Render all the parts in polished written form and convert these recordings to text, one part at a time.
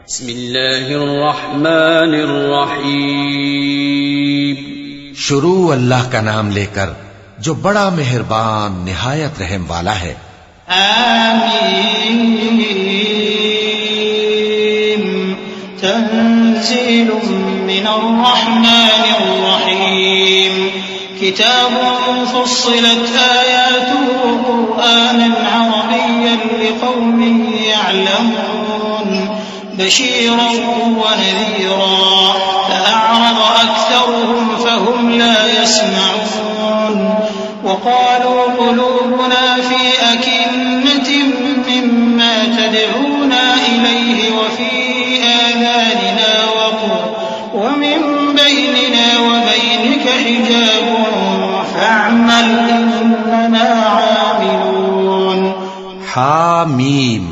बिस्मिल्लाहिर्रहमानिर्रहीम। शुरू अल्लाह का नाम लेकर जो बड़ा मेहरबान निहायत रहम वाला है। आमीन। तंज़ीलुम मिनर्रहमानिर्रहीम। किताबुन फुस्सिलत आयातुहु क़ुरआनन अरबिय्यन लिक़ौमिन यअलमून बशीरन व नज़ीरा फ़अअरज़ अक्सरुहुम फ़हुम ला यस्मऊन वक़ालू क़ुलूबुना फ़ी अकिन्नतिन मिम्मा तदऊना इलैहि व फ़ी आज़ानिना वक़्र व मिन बैनिना व बैनिक हिजाबुन फ़अअमल इन्नना आमिलून। हामीम।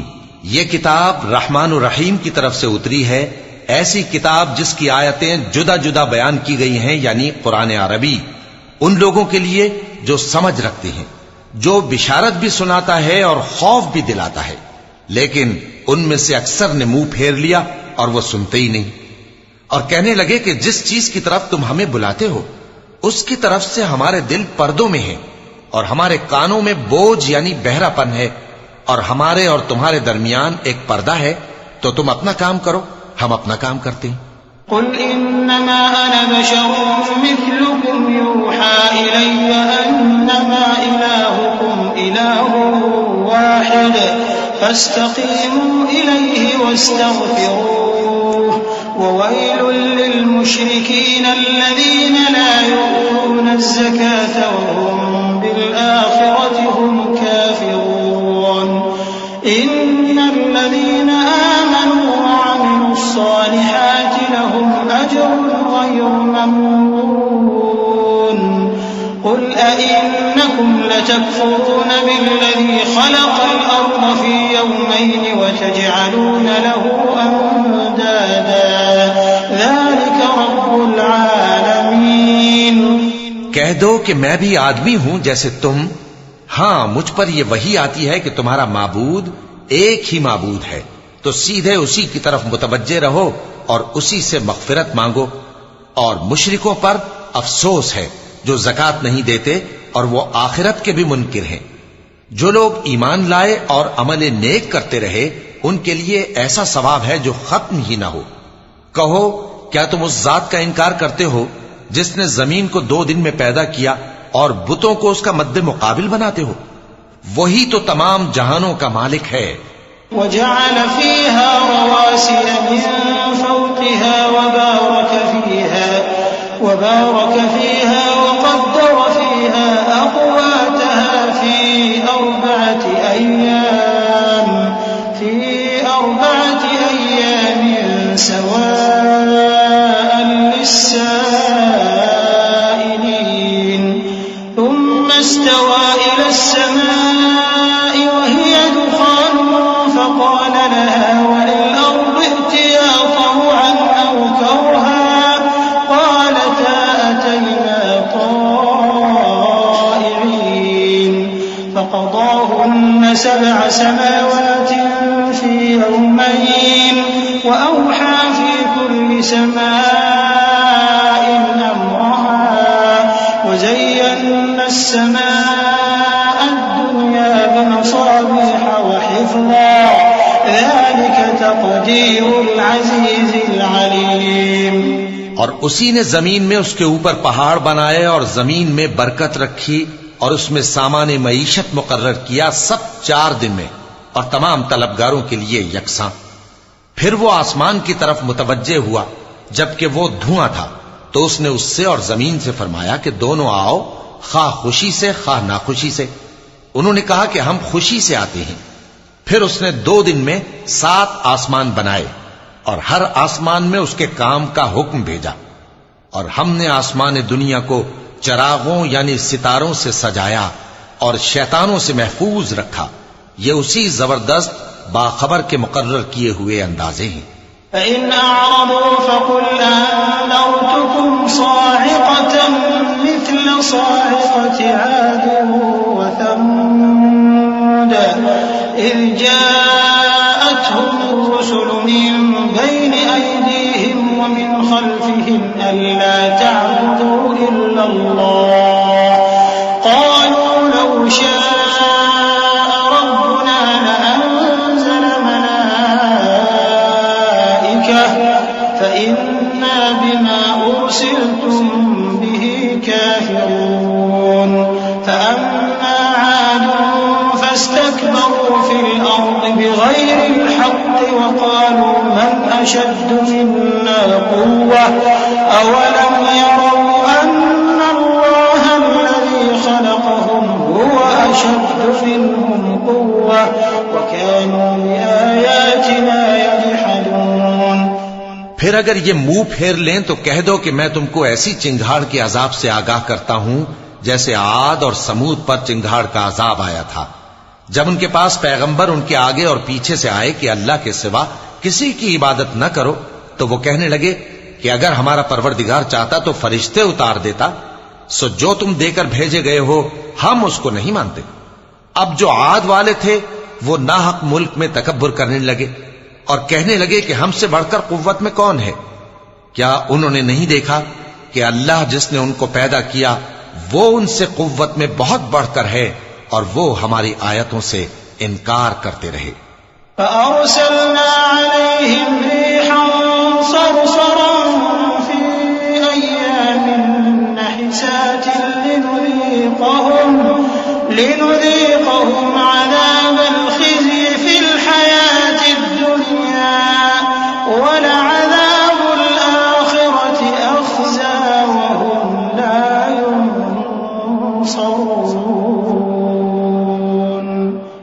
ये किताब रहमान और रहीम की तरफ से उतरी है, ऐसी किताब जिसकी आयतें जुदा जुदा बयान की गई हैं, यानी कुरान अरबी, उन लोगों के लिए जो समझ रखते हैं, जो बिशारत भी सुनाता है और खौफ भी दिलाता है। लेकिन उनमें से अक्सर ने मुंह फेर लिया और वो सुनते ही नहीं, और कहने लगे कि जिस चीज की तरफ तुम हमें बुलाते हो उसकी तरफ से हमारे दिल पर्दों में हैं और हमारे कानों में बोझ यानी बहरापन है, और हमारे और तुम्हारे दरमियान एक पर्दा है, तो तुम अपना काम करो, हम अपना काम करते हैं। कुल इन्नमा अना बशरुम मिथलुकुम यूहा इलैया अन्नमा इलाहुकुम इलाहुन वाहिद फस्तकीमू इलैहि वस्तगफिरूह ववैलुल लिलमुश्रिकीन अल्लज़ीना ला यु'तूना अज़्ज़कात वहुम बिलआखिरति हुम काफिरून। इन्नल्लज़ीना आमनू वअमिलुस्सालिहाति लहुम अज्रुन गैरु ममनून। कुल अइन्नकुम लतकफुरून बिल्लज़ी खलक़ल अर्द फ़ी यौमैन वतजअलून लहु अंदादा ज़ालिक रब्बुल आलमीन। कह दो कि मैं भी आदमी हूं जैसे तुम। हां, मुझ पर यह वही आती है कि तुम्हारा माबूद एक ही माबूद है, तो सीधे उसी की तरफ मुतवज्जे रहो और उसी से मग़फ़िरत मांगो। और मुशरिकों पर अफसोस है जो ज़कात नहीं देते और वो आखिरत के भी मुनकिर हैं। जो लोग ईमान लाए और अमल नेक करते रहे, उनके लिए ऐसा सवाब है जो खत्म ही ना हो। कहो, क्या तुम उस जात का इनकार करते हो जिसने जमीन को 2 दिन में पैदा किया और बुतों को उसका मद्दे मुकाबिल बनाते हो? वही तो तमाम जहानों का मालिक है। वजअल फीहा रवासिय मिन फौक़िहा वबारक फीहा वक़द्दर फीहा अक़वातहा फी अर्बअति अय्यामिन सवाअन लिस्साइलीन। थुम्मा इस्तवा इला अस्समाइ वहिय दुखान फक़ाल लहा वलिल-अर्दि इ'तिया तaw'an अव करहा क़ालता अतैना ता'i'ीन। फक़ضاهن 7 समावात في يومين وأوحى في كل سماء أمرها وزينا السماء الدنيا بمصابيح وحفظا ذلك تقدير العزيز العليم। और उसी ने जमीन में उसके ऊपर पहाड़ बनाए और जमीन में बरकत रखी और उसमें सामाने मईशत मुकर्रर किया, सब 4 दिन में और तमाम तलबगारों के लिए यकसां। फिर वो आसमान की तरफ मुतवज्जे हुआ जबकि वो धुआं था, तो उसने उससे और जमीन से फरमाया कि दोनों आओ, खा खुशी से खा नाखुशी से। उन्होंने कहा कि हम खुशी से आते हैं। फिर उसने 2 दिन में 7 आसमान बनाए और हर आसमान में उसके काम का हुक्म भेजा, और हमने आसमान दुनिया को चरागों यानी सितारों से सजाया और शैतानों से महफूज रखा। ये उसी जबरदस्त बाखबर के मुकर्रर किए हुए अंदाजे हैं। फ़इन अअरदू फ़क़ुल अनज़रतुकुम सा'iक़तन मिथल सा'iक़ति आद व समूद इज़ जाअतहुम रुसुलुहुम मिन بين أيديهم ومن خلفهم ألا تعبدوا إلا الله قالوا لو شاء ربنا لأنزل ملائكة فإنا بما أرسلتم به كافرون فأما عاد فاستكبروا في الأرض بغير الحق وقالوا من أشد منا قوة أولم يروا أن الله الذي خلقهم هو أشد منهم قوة وكانوا بآياتنا يجحدون। फिर अगर ये मुंह फेर लें तो कह दो कि मैं तुमको ऐसी चिंगाड़ के अजाब से आगाह करता हूं जैसे आद और समूद पर चिंगाड़ का अजाब आया था। जब उनके पास पैगंबर उनके आगे और पीछे से आए कि अल्लाह के सिवा किसी की इबादत न करो, तो वो कहने लगे कि अगर हमारा परवरदिगार चाहता तो फरिश्ते उतार देता, सो जो तुम देकर भेजे गए हो हम उसको नहीं मानते। अब जो आद वाले थे वो नाहक मुल्क में तकब्बुर करने लगे और कहने लगे कि हमसे बढ़कर कुव्वत में कौन है। क्या उन्होंने नहीं देखा कि अल्लाह जिसने उनको पैदा किया वो उनसे कुव्वत में बहुत बढ़कर है और वो हमारी आयतों से इनकार करते रहे। فأرسلنا عليهم ريحا صرصرا في أيام نحسات لنذيقهم عذاب الخزي في الحياة الدنيا ولعذاب الآخرة أخزى وهم لا ينصرون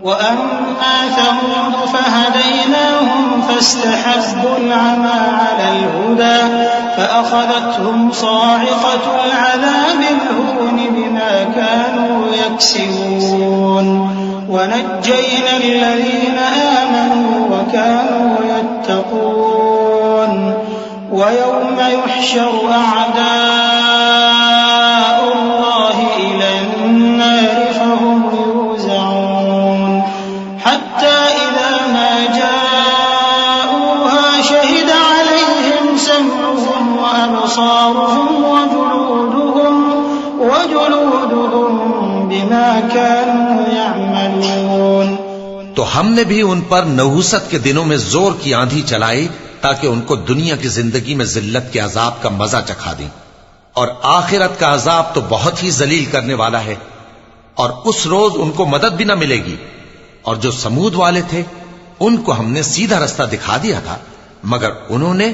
وأما ثمود فهديناهم فاستحبوا العمى على الهدى فأخذتهم صاعقة العذاب الهون بما كانوا يكسبون ونجينا الذين آمنوا وكانوا يتقون ويوم يحشر أعداء الله إلى النار فهم يوزعون حتى إذا ما جاءوها شهد عليهم سمعهم وأبصارهم وجلودهم بما كانوا يعملون। तो हमने भी उन पर नहुसत के दिनों में जोर की आंधी चलाई ताकि उनको दुनिया की जिंदगी में जिल्लत के अजाब का मजा चखा दें, और आखिरत का अजाब तो बहुत ही जलील करने वाला है और उस रोज उनको मदद भी ना मिलेगी। और जो समूद वाले थे उनको हमने सीधा रास्ता दिखा दिया था, मगर उन्होंने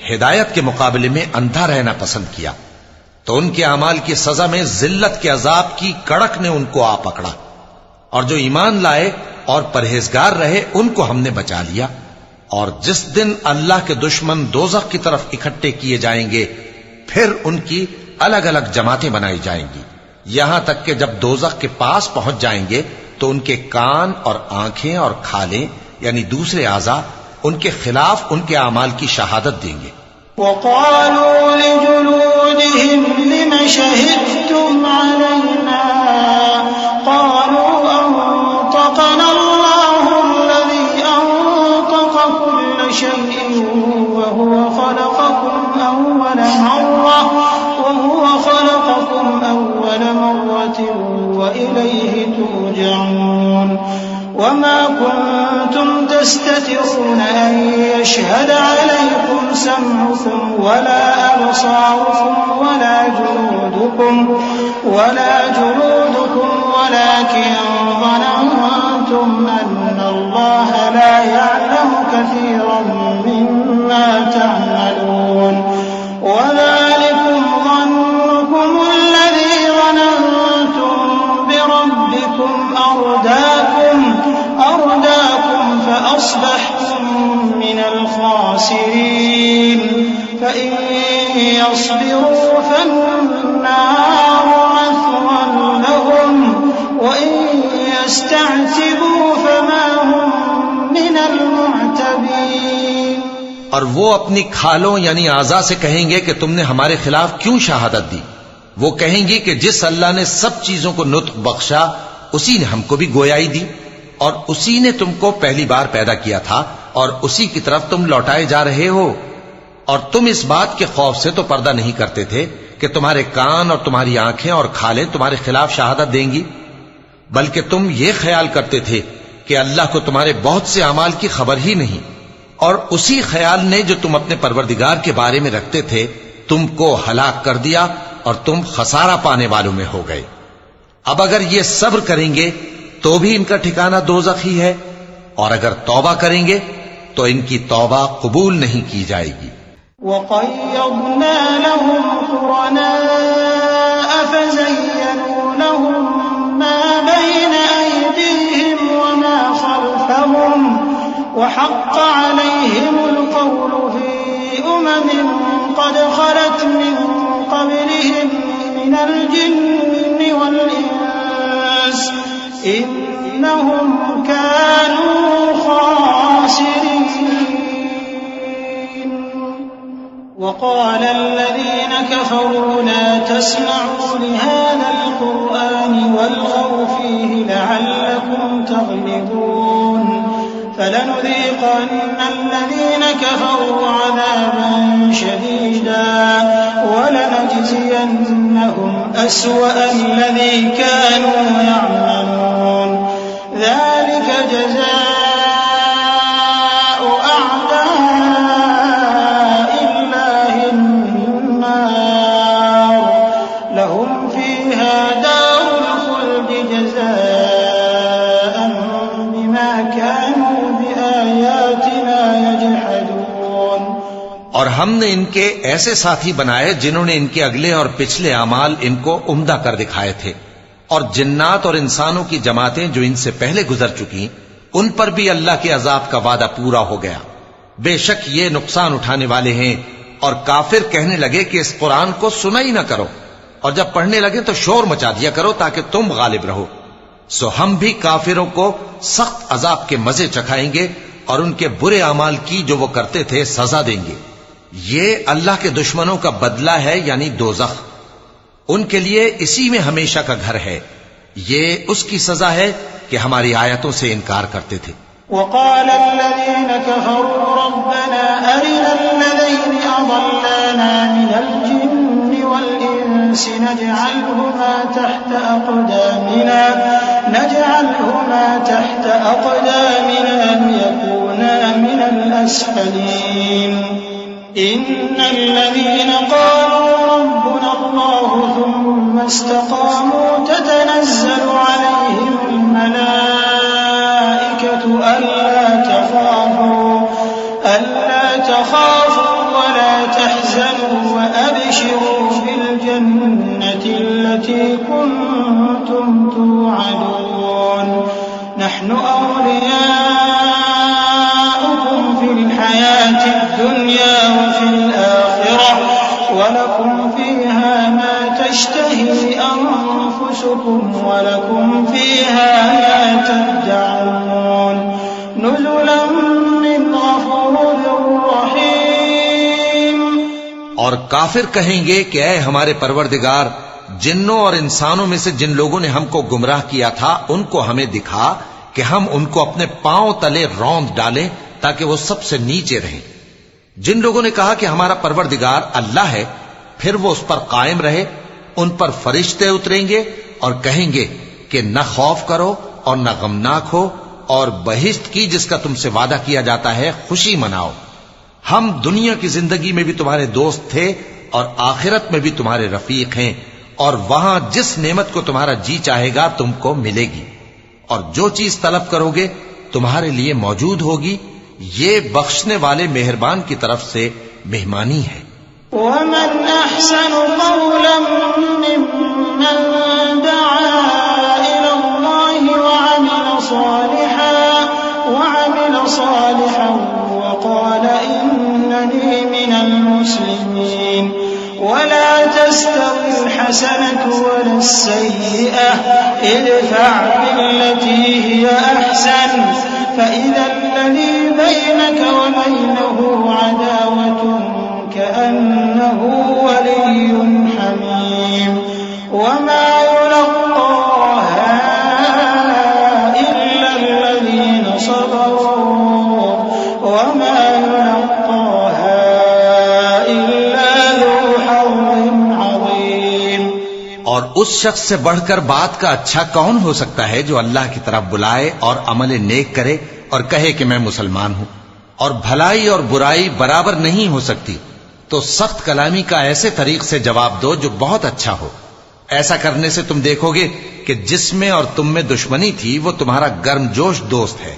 हिदायत के मुकाबले में अंधा रहना पसंद किया, तो उनके अमाल की सजा में जिल्लत के अजाब की कड़क ने उनको आ पकड़ा। और जो ईमान लाए और परहेजगार रहे उनको हमने बचा लिया। और जिस दिन अल्लाह के दुश्मन दोज़ख की तरफ इकट्ठे किए जाएंगे फिर उनकी अलग अलग जमातें बनाई जाएंगी, यहां तक कि जब दोज़ख के पास पहुंच जाएंगे तो उनके कान और आंखें और खालें यानी दूसरे आज़ा उनके खिलाफ उनके अमाल की शहादत देंगे। वक़ालू लिजुलूदिहिम लिम शहिदतुम अलैना क़ालू अंतक़ना अल्लाहु अल्लज़ी अंतक़ कुल्ल शैइन वहुव ख़लक़कुम अव्वल मर्रतिन वइलैहि तुरजऊन वमा कुंतुम तस्ततिरून अन यशहद अलैकुम समउकुम वला अबसारुकुम वला जुलूदुकुम वलाकिन ظننتم अन्न अल्लाह ला यअलमु कसीरन मिम्मा तअमलून वज़ालिकुम ظنكم الذي ظننتم بربكم أرداكم فأصبحتم من الخاسرين فإن يصبروا فالنار مثوى لهم وإن يستعتبوا فما هم من المعتبين। और वो अपनी खालों यानी आज़ा से कहेंगे कि तुमने हमारे खिलाफ क्यों शहादत दी। वो कहेंगी कि जिस अल्लाह ने सब चीजों को नुत्क बख्शा उसी ने हमको भी गोयाई दी और उसी ने तुमको पहली बार पैदा किया था और उसी की तरफ तुम लौटाए जा रहे हो। और तुम इस बात के खौफ से तो पर्दा नहीं करते थे कि तुम्हारे कान और तुम्हारी आंखें और खालें तुम्हारे खिलाफ शहादत देंगी, बल्कि तुम ये ख्याल करते थे कि अल्लाह को तुम्हारे बहुत से अमाल की खबर ही नहीं। और उसी ख्याल ने जो तुम अपने परवरदिगार के बारे में रखते थे तुमको हलाक कर दिया और तुम खसारा पाने वालों में हो गए। अब अगर ये सब्र करेंगे तो भी इनका ठिकाना दोज़ख ही है, और अगर तौबा करेंगे तो इनकी तौबा कबूल नहीं की जाएगी। वक़य्यद्ना लहुम क़ुरनाअ फ़ज़य्यनू लहुम मा बैन अयदीहिम वमा ख़ल्फ़हुम वहक़्क़ अलैहिमुल क़ौलु फ़ी उममिन क़द ख़लत मिन क़ब्लिहिम मिनल जिन्नि वल इंस इन्नहुम कानू ख़ासिरीन। वक़ाल अल्लज़ीन कफ़रू ला तस्मዑ लिहाज़ल क़ुरआनि वल्ग़ौ फ़ीहि लअल्लकुम तग़लिबून फलनुज़ीक़न्न अल्लज़ीन कफ़रू अज़ाबन शदीदा वलनजज़ियन्नहुम अस्वअ अल्लज़ी कानू यअमलून ज़ालिक जज़ाउ और हमने इनके ऐसे साथी बनाए जिन्होंने इनके अगले और पिछले अमाल इनको उम्दा कर दिखाए थे, और जिन्नात और इंसानों की जमातें जो इनसे पहले गुजर चुकी उन पर भी अल्लाह के अजाब का वादा पूरा हो गया। बेशक ये नुकसान उठाने वाले हैं। और काफिर कहने लगे कि इस कुरान को सुना ही ना करो, और जब पढ़ने लगे तो शोर मचा दिया करो ताकि तुम गालिब रहो। सो हम भी काफिरों को सख्त अजाब के मजे चखाएंगे और उनके बुरे अमाल की जो वो करते थे सजा देंगे। ये अल्लाह के दुश्मनों का बदला है, यानी दोज़ख। उनके लिए इसी में हमेशा का घर है। ये उसकी सजा है कि हमारी आयतों से इनकार करते थे। वक़ाल अल्लज़ीन कफ़रू रब्बना अरिनल्लज़ीन अज़ल्लाना मिनल जिन्नि वल इंसि नजअलहुमा तहत अक़दामिना लियकूना मिनल अस्फलीन। इन्नल्लज़ीन क़ालू रब्बुना अल्लाहु थुम्मा इस्तक़ामू ततनज़्ज़लु अलैहिमुल मलाइकतु अल्ला तख़ाफू वला तहज़नू वअबशिरू बिल जन्नति अल्लती कुन्तुम तुअदून नहनु औलियाउकुम फिल हयातिद दुनिया वफिल आखिरह वलकुम फीहा मा तश्तही अनफुसुकुम वलकुम फीहा मा तदअून नुज़ुलन मिन गफूरिर रहीम। और काफिर कहेंगे कि ऐ हमारे परवरदिगार, जिन्नों और इंसानों में से जिन लोगों ने हमको गुमराह किया था उनको हमें दिखा कि हम उनको अपने पांव तले रौंद डालें ताकि वो सबसे नीचे रहें। जिन लोगों ने कहा कि हमारा परवरदिगार अल्लाह है, फिर वो उस पर कायम रहे, उन पर फरिश्ते उतरेंगे और कहेंगे कि न खौफ करो और न गमनाक हो, और बहिश्त की जिसका तुमसे वादा किया जाता है खुशी मनाओ। हम दुनिया की जिंदगी में भी तुम्हारे दोस्त थे और आखिरत में भी तुम्हारे रफीक हैं, और वहां जिस नेमत को तुम्हारा जी चाहेगा तुमको मिलेगी, और जो चीज तलब करोगे तुम्हारे लिए मौजूद होगी। ये बख्शने वाले मेहरबान की तरफ से मेहमानी है। वमन अहसनु क़ौलन मिम्मन दआ इलल्लाहि वअमिल सालिहन वक़ाल इन्ननी मिनल मुस्लिमीन वला तस्तविल हसनतु वलस्सय्यिअह इदफ़अ बिल्लती हिय अहसन फ़इज़ा الذي بينك وبينه عداوة كأنه ولي حميم وما يلقاها إلا الذين صبروا उस शख्स से बढ़कर बात का अच्छा कौन हो सकता है जो अल्लाह की तरफ बुलाए और अमल नेक करे और कहे कि मैं मुसलमान हूं। और भलाई और बुराई बराबर नहीं हो सकती, तो सख्त कलामी का ऐसे तरीक से जवाब दो जो बहुत अच्छा हो। ऐसा करने से तुम देखोगे कि जिसमें और तुम में दुश्मनी थी वो तुम्हारा गर्मजोश दोस्त है।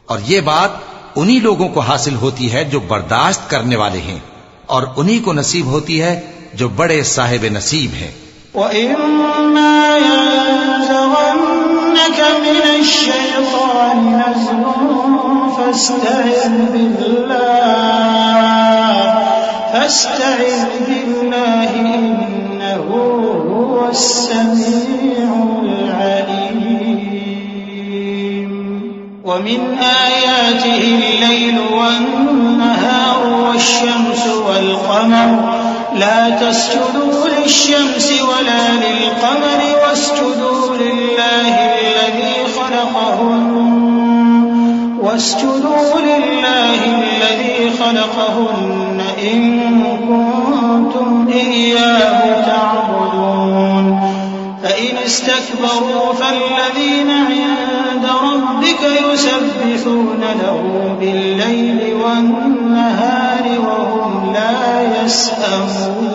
और ये बात उन्हीं लोगों को हासिल होती है जो बर्दाश्त करने वाले हैं, और उन्हीं को नसीब होती है जो बड़े साहिब नसीब हैं। ومن آياته الليل والنهار والشمس والقمر لا تسجدوا للشمس ولا للقمر واسجدوا لله الذي خلقهن إن كنتم إياه تعبدون فإن استكبروا فالذين عند ربك يسبحون له بالليل والنهار وهم لا يسأمون।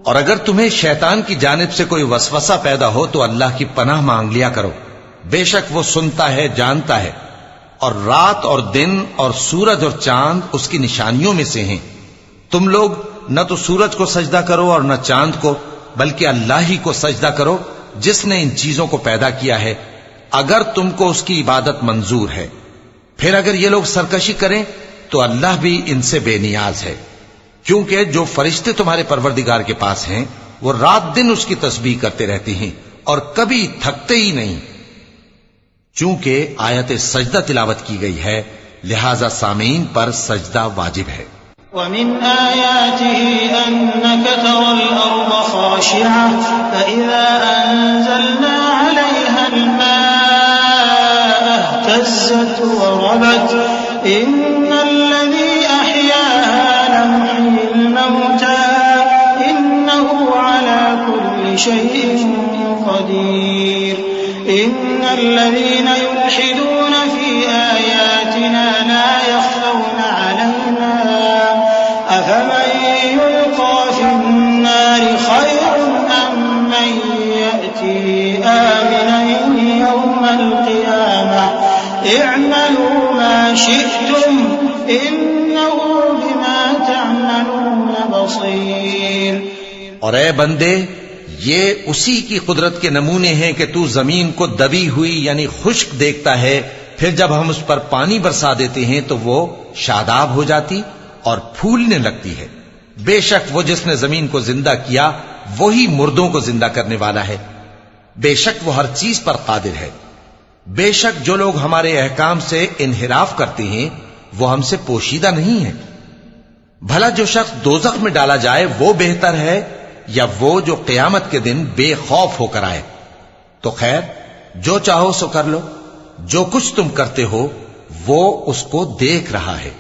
और अगर तुम्हें शैतान की जानिब से कोई वसवसा पैदा हो तो अल्लाह की पनाह मांग लिया करो, बेशक वो सुनता है, जानता है। और रात और दिन और सूरज और चांद उसकी निशानियों में से हैं। तुम लोग न तो सूरज को सजदा करो और न चांद को, बल्कि अल्लाह ही को सजदा करो जिसने इन चीजों को पैदा किया है, अगर तुमको उसकी इबादत मंजूर है। फिर अगर ये लोग सरकशी करें तो अल्लाह भी इनसे बेनियाज है, क्योंकि जो फरिश्ते तुम्हारे परवरदिगार के पास हैं वो रात दिन उसकी तस्बीह करते रहते हैं और कभी थकते ही नहीं। चूंकि आयत सजदा तिलावत की गई है, लिहाजा सामीन पर सजदा वाजिब है। ومن آياته أنك ترى الأرض خاشعة فإذا أنزلنا عليها الماء اهتزت وربت إن الذي أحياها لمحيي الموتى إنه على كل شيء قدير إن الذين يلحدون في آياتنا لا يخفون علينا أفمن يلقى في النار خير أم من يأتي آمنا يوم القيامة اعملوا ما شئتم إنه بما تعملون بصير। और ए बंदे, ये उसी की कुदरत के नमूने हैं कि तू जमीन को दबी हुई यानी खुश्क देखता है, फिर जब हम उस पर पानी बरसा देते हैं तो वो शादाब हो जाती और फूलने लगती है। बेशक वो जिसने जमीन को जिंदा किया वही मुर्दों को जिंदा करने वाला है। बेशक वो हर चीज पर कादिर है। बेशक जो लोग हमारे अहकाम से इनहिराफ करते हैं वो हमसे पोशीदा नहीं है। भला जो शख्स दोजख में डाला जाए वो बेहतर है या वो जो क़यामत के दिन बेखौफ होकर आए। तो खैर, जो चाहो सो कर लो, जो कुछ तुम करते हो वो उसको देख रहा है।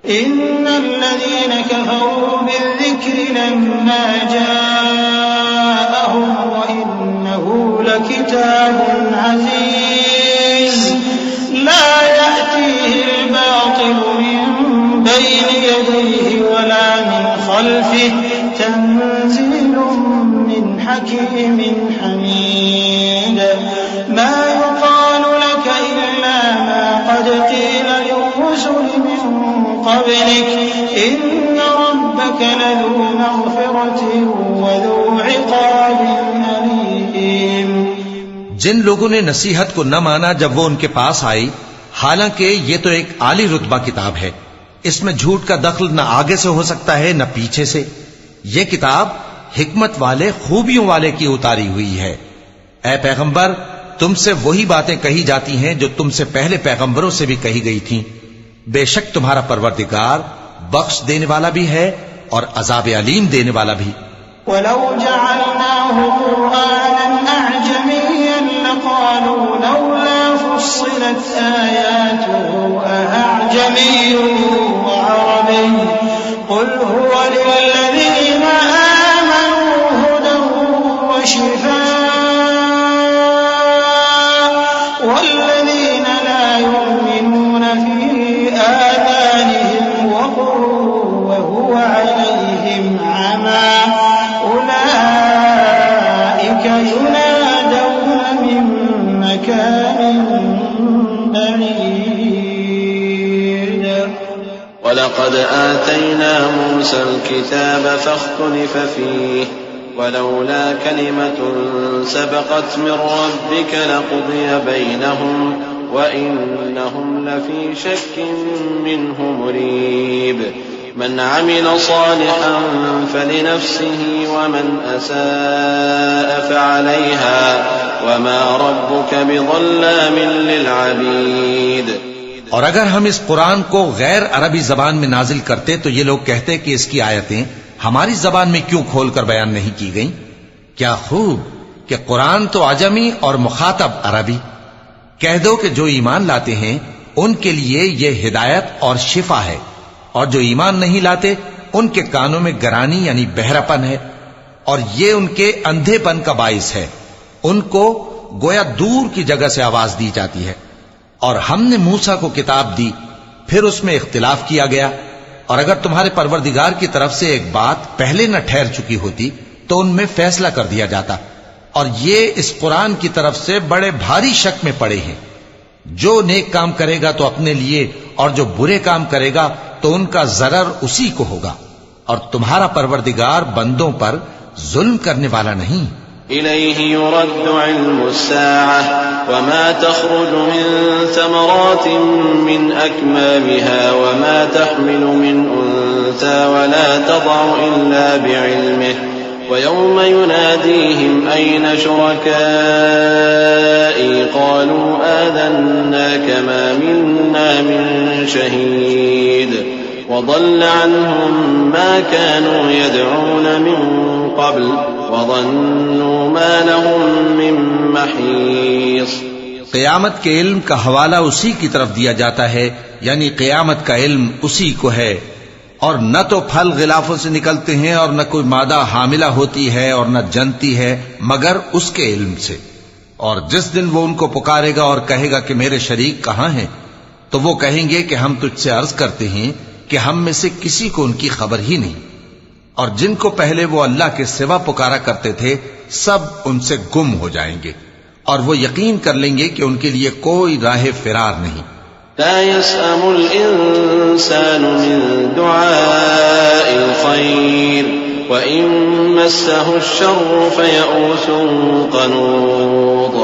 इन्नल्लज़ीन कफ़रू बिज़्ज़िक्रि लम्मा जाअहुम व इन्नहु लकिताबुन अज़ीज़ ला यअतीहिल बातिलु मिन बैनि यदैहि वला मिन खल्फिहि तंज़ीलुम मिन हकीमिन हमीद मा युक़ालु लक इल्ला मा क़द क़ील लिर्रुसुलि मिन क़ब्लिक इन्न रब्बक लज़ू मग़फ़िरतिन व ज़ू इक़ाबिन अलीम। जिन लोगों ने नसीहत को न माना जब वो उनके पास आई, हालांकि ये तो एक आली रुतबा किताब है, इसमें झूठ का दखल न आगे से हो सकता है न पीछे से। ये किताब हिकमत वाले, खूबियों वाले की उतारी हुई है। ऐ पैगंबर, तुमसे वही बातें कही जाती हैं जो तुमसे पहले पैगंबरों से भी कही गई थीं। बेशक तुम्हारा परवरदिगार बख्श देने वाला भी है और अजाब अलीम देने वाला भी। वलौ जअलनाहु कुरआनन अअजमिय्यन लक़ालू लौला फुस्सिलत आयातुहु अअजमिय्युन व अरबिय्युन क़ुल हुवा लिल्लज़ीना आमनू हुदन व वलक़द आतैना मूसल किताब फख्तुलिफ़ फ़ीह वलौला कलिमतुन सबक़त मिन रब्बिक लक़ुदिय बैनहुम व इन्नहुम लफ़ी शक्किन मिन्हु मुरीब मन अमिल सालिहन फलिनफ्सिही वमन असाअ फ़अलैहा वमा रब्बुक बिज़ल्लामिन लिलअबीद। और अगर हम इस कुरान को गैर अरबी जबान में नाजिल करते तो ये लोग कहते कि इसकी आयतें हमारी जबान में क्यों खोलकर बयान नहीं की गईं? क्या खूब कि कुरान तो अजमी और मुखातब अरबी। कह दो कि जो ईमान लाते हैं उनके लिए यह हिदायत और शिफा है, और जो ईमान नहीं लाते उनके कानों में गरानी यानी बहरापन है, और ये उनके अंधेपन का बाइस है। उनको गोया दूर की जगह से आवाज दी जाती है। और हमने मूसा को किताब दी, फिर उसमें इख्तिलाफ किया गया, और अगर तुम्हारे परवरदिगार की तरफ से एक बात पहले न ठहर चुकी होती तो उनमें फैसला कर दिया जाता। और ये इस कुरान की तरफ से बड़े भारी शक में पड़े हैं। जो नेक काम करेगा तो अपने लिए, और जो बुरे काम करेगा तो उनका जरर उसी को होगा। और तुम्हारा परवरदिगार बंदों पर जुल्म करने वाला नहीं। इलैहि युरद्दु इल्मुस्साअह वमा तख़रुजु मिन समरातिन मिन अक्मामिहा वमा तहमिलु मिन उन्सा वला तदअु इल्ला बिइल्मिहि वयौम युनादीहिम ऐन शुरकाई क़ालू आज़न्नाका मा मिन्ना मिन शहीद वज़ल्ल अन्हुम मा कानू यदऊन मिन क़ब्ल वज़न्नू मा लहुम मिन महीस। क़यामत के इल्म का हवाला उसी की तरफ दिया जाता है, यानी क़यामत का इल्म उसी को है। और न तो फल गिलाफों से निकलते हैं, और न कोई मादा हामिला होती है, और न जनती है, मगर उसके इल्म से। और जिस दिन वो उनको पुकारेगा और कहेगा कि मेरे शरीक कहाँ हैं, तो वो कहेंगे कि हम तुझसे अर्ज करते हैं कि हम में से किसी को उनकी खबर ही नहीं। और जिनको पहले वो अल्लाह के सिवा पुकारा करते थे सब उनसे गुम हो जाएंगे, और वो यकीन कर लेंगे कि उनके लिए कोई राह फिरार नहीं। ला यसअमुल इंसानु मिन दुआइल खैर व इन मस्सहु श्शर्रु फयऊसुन क़नूत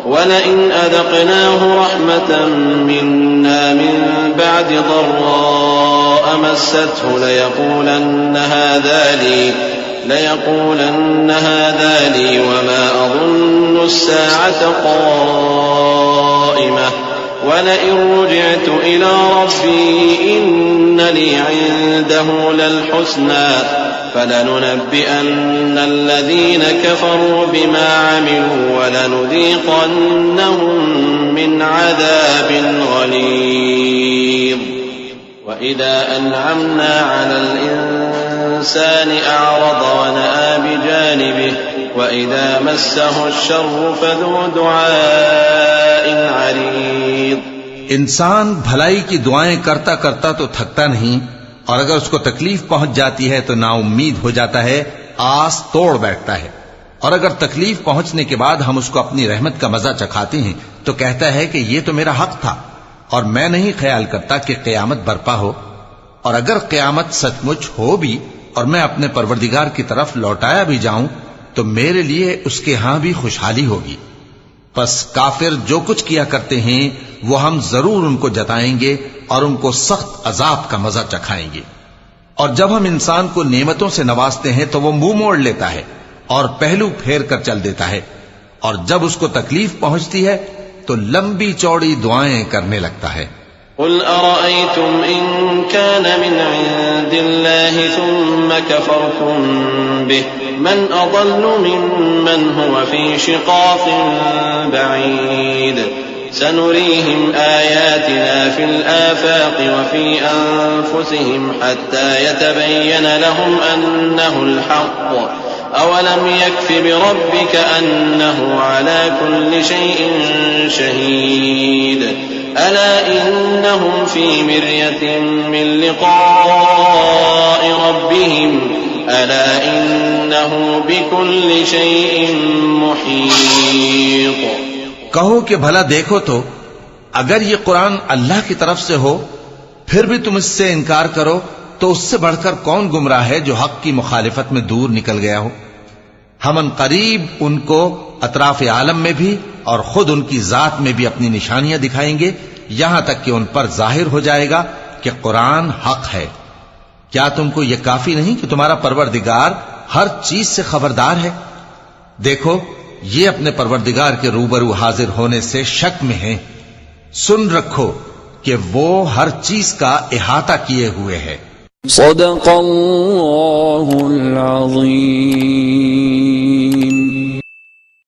वलइन अज़क़नाहु रहमतन मिन्ना मिन बअदि ضراء मस्सतहु लयक़ूलन्न हाज़ा ली वमा अज़ुन्नु अस्साअत क़ाइमह वलइन रुजिअतु इला रब्बी इन्न ली इंदहु लल-हुस्ना फलनुनब्बिअन्न अल्लज़ीन कफ़रू बिमा अमिलू वलनुज़ीक़न्नहुम मिन अज़ाबिन गलीज़। वइज़ा अनअमना अलल इंसानि अअरज़ वनअा बिजानिबिहि वइज़ा मस्सहु अश्शर्रु फ़ज़ू दुआइन अरीज़। इंसान भलाई की दुआएं करता करता तो थकता नहीं, और अगर उसको तकलीफ पहुंच जाती है तो नाउम्मीद हो जाता है, आस तोड़ बैठता है। और अगर तकलीफ पहुंचने के बाद हम उसको अपनी रहमत का मजा चखाते हैं तो कहता है कि ये तो मेरा हक था, और मैं नहीं ख्याल करता कि क़यामत बर्पा हो। और अगर क़यामत सचमुच हो भी और मैं अपने परवरदिगार की तरफ लौटाया भी जाऊं तो मेरे लिए उसके यहां भी खुशहाली होगी। बस काफिर जो कुछ किया करते हैं वो हम जरूर उनको जताएंगे और उनको सख्त अजाब का मजा चखाएंगे। और जब हम इंसान को नेमतों से नवाजते हैं तो वो मुंह मोड़ लेता है और पहलू फेर कर चल देता है, और जब उसको तकलीफ पहुंचती है तो लंबी चौड़ी दुआएं करने लगता है। कुल अरअयतुम इन कान मिन इंदिल्लाहि सुम्मा कफरतुम बिहि मन अदल्लु मिम्मन हुवा फी शिकाकिन बईद सनुरीहिम आयातिना फिल आफाक़ि व फी अनफुसिहिम हत्ता यतबय्यन लहुम अन्नहुल हक़्क़ अवलम यकफ़ि बिरब्बिक अन्नहु अला कुल्लि शैइन शहीद अला इन्नहुम फी मिर्यतिन मिन लिक़ाइ रब्बिहिम अला इन्नहु बिकुल्लि शैइन मुहीत। कहो कि भला देखो तो, अगर ये कुरान अल्लाह की तरफ से हो फिर भी तुम इससे इनकार करो तो उससे बढ़कर कौन गुमराह है जो हक की मुखालिफत में दूर निकल गया हो। हम करीब उनको अतराफ आलम में भी और खुद उनकी जात में भी अपनी निशानियां दिखाएंगे, यहां तक कि उन पर जाहिर हो जाएगा कि कुरान हक है। क्या तुमको यह काफी नहीं कि तुम्हारा परवरदिगार हर चीज से खबरदार है? देखो, ये अपने परवरदिगार के रूबरू हाजिर होने से शक में हैं। सुन रखो कि वो हर चीज का इहाता किए हुए है। सदक़ल्लाहुल अज़ीम।